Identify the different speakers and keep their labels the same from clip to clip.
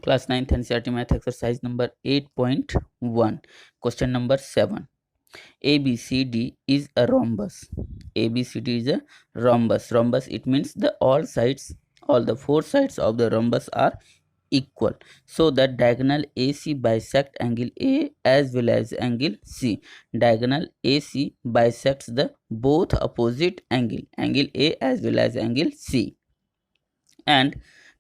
Speaker 1: Class 9th NCERT Math exercise number 8.1. Question number 7. ABCD is a rhombus. ABCD is a rhombus. Rhombus, it means all the four sides of the rhombus are equal. So that diagonal AC bisect angle A as well as angle C. Diagonal AC bisects the both opposite angle A as well as angle C. And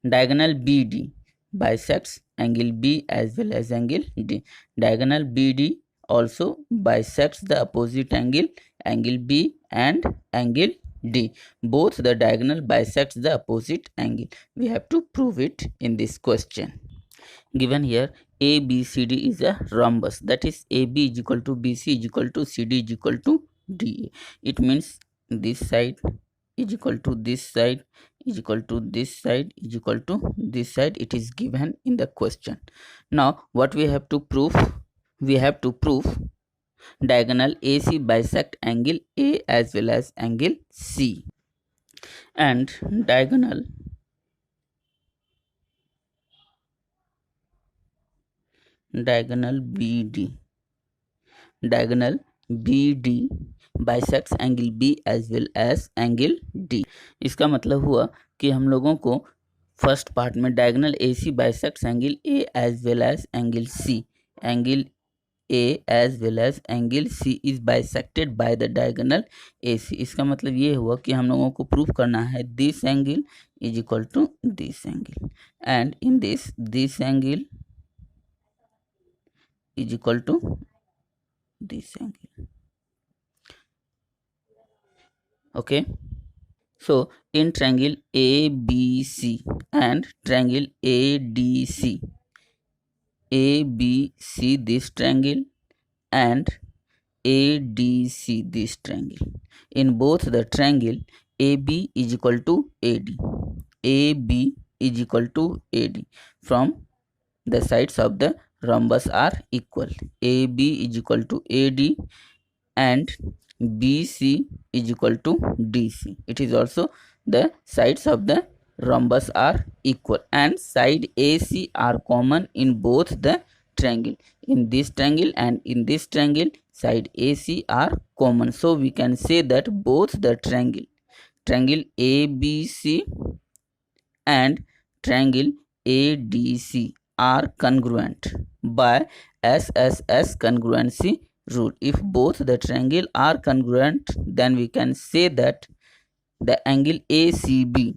Speaker 1: diagonal BD bisects angle B as well as angle D. Diagonal BD also bisects the opposite angle B and angle D. Both the diagonal bisects the opposite angle. We have to prove it in this question. Given here ABCD is a rhombus, that is AB is equal to BC is equal to CD is equal to DA. It means this side is equal to this side is equal to this side is equal to this side. It is given in the question. Now what we have to prove? We have to prove diagonal AC bisect angle A as well as angle C, and diagonal BD bisects angle B as well as angle D. इसका मतलब हुआ कि हम लोगों को first part में diagonal AC bisects angle A as well as angle C. Angle A as well as angle C is bisected by the diagonal AC. इसका मतलब ये हुआ कि हम लोगों को प्रूफ करना है this angle is equal to this angle, and in this angle is equal to this angle. Okay, so in triangle ABC and triangle ADC, ABC this triangle and ADC this triangle. In both the triangle AB is equal to AD. AB is equal to AD. From the sides of the rhombus are equal. AB is equal to AD and BC is equal to DC. It is also the sides of the rhombus are equal, and side AC are common in both the triangle. In this triangle and in this triangle, side AC are common. So we can say that both the triangle ABC and triangle ADC are congruent by SSS congruency rule. If both the triangle are congruent, then we can say that the angle ACB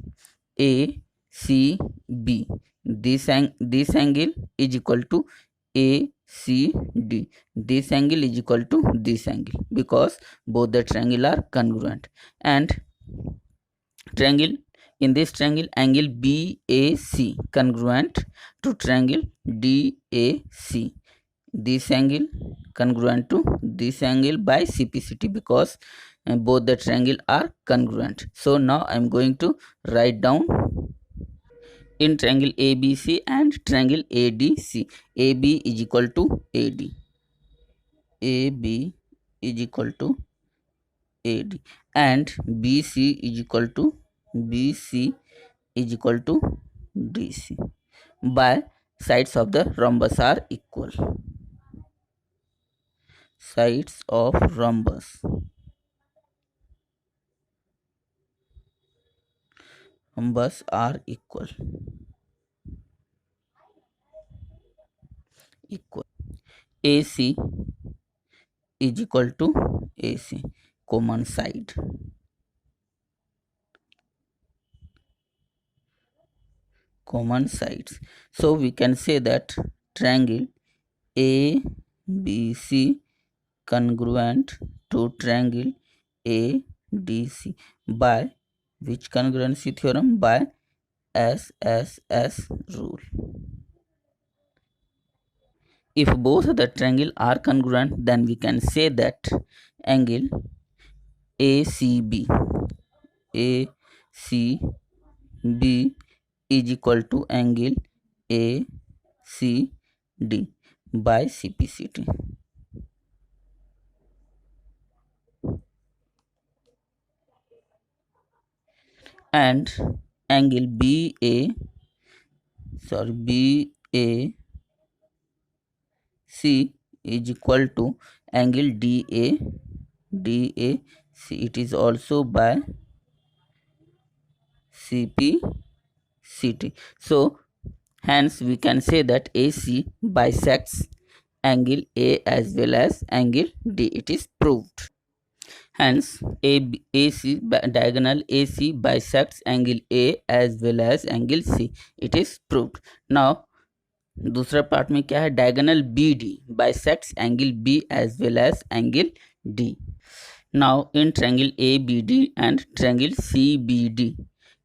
Speaker 1: this angle is equal to ACD. This angle is equal to this angle because both the triangle are congruent. And triangle, in this triangle, angle BAC congruent to triangle DAC. This angle congruent to this angle by CPCT because both the triangle are congruent. So now I am going to write down in triangle ABC and triangle ADC. AB is equal to AD. AB is equal to AD and BC is equal to DC by sides of the rhombus are equal. Sides of rhombus are equal. AC is equal to AC, common side. Common sides. So we can say that triangle ABC congruent to triangle ADC by which congruency theorem? By SSS rule. If both the triangle are congruent, then we can say that angle ACB is equal to angle ACD by CPCT. And angle BAC AC is equal to angle DAC. It is also by CPCT. So hence we can say that AC bisects angle A as well as angle D. It is proved. Hence diagonal AC bisects angle A as well as angle C. It is proved. Now दूसरा part में क्या है, diagonal BD bisects angle B as well as angle D. Now in triangle ABD and triangle CBD,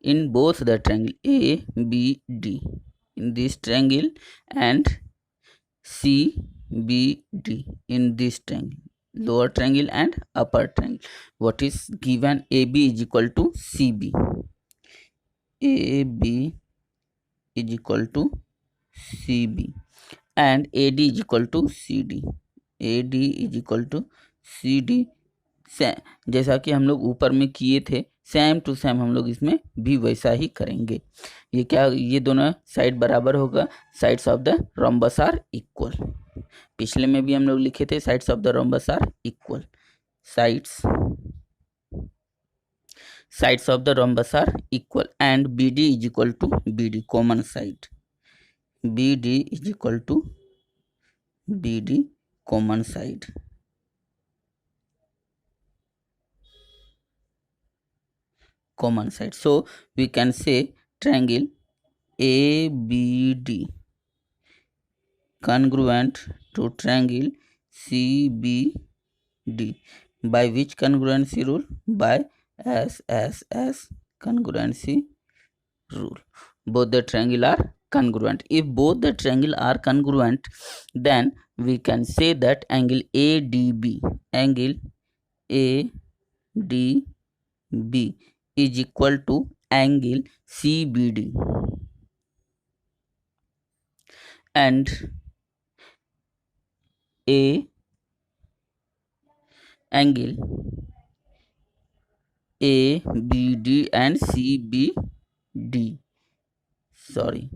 Speaker 1: in both the triangle ABD, in this triangle and CBD, in this triangle, lower triangle and upper triangle, what is given? AB is equal to CB. AB is equal to CB and AD is equal to CD. AD is equal to CD. जैसा कि हम लोग ऊपर में किए थे, same to same हम लोग इसमें भी वैसा ही करेंगे. ये क्या, ये दोनों साइड बराबर होगा. Sides of the rhombus are equal. पिछले में भी हम लोग लिखे थे sides of the rhombus are equal. Sides of the rhombus are equal and BD is equal to BD, common side. BD is equal to BD, common side. Common side. So we can say triangle ABD congruent to triangle CBD. By which congruency rule? By SSS congruency rule. Both the triangle are congruent. If both the triangle are congruent, then we can say that angle ADB is equal to angle CBD, and angle ABD and CBD, sorry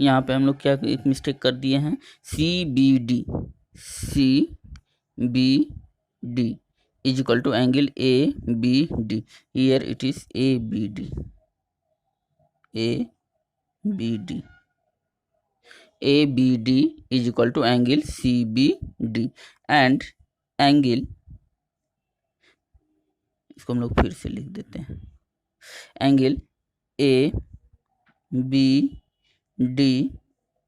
Speaker 1: यहाँ पे हम लोग क्या एक mistake कर दिए हैं, CBD is equal to angle ABD. Here it is ABD. ABD is equal to angle CBD and angle, इसको हम लोग फिर से लिख देते हैं, angle ABD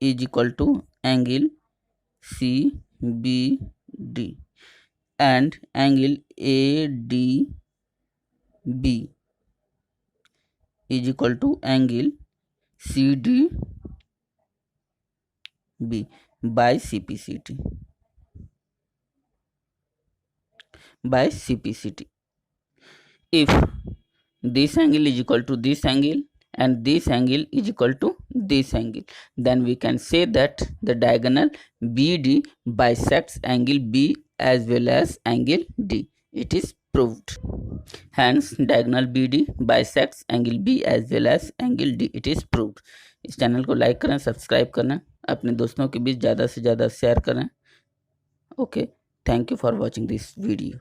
Speaker 1: is equal to angle CBD and angle ADB is equal to angle CDB by CPCT. If this angle is equal to this angle and this angle is equal to this angle, then we can say that the diagonal BD bisects angle B as well as angle D. It is proved. Hence diagonal BD bisects angle B as well as angle D. It is proved. इस channel को like करें, subscribe करें, अपने दोस्तों के बीच ज़्यादा से ज़्यादा शेयर करें. Okay, thank you for watching this video.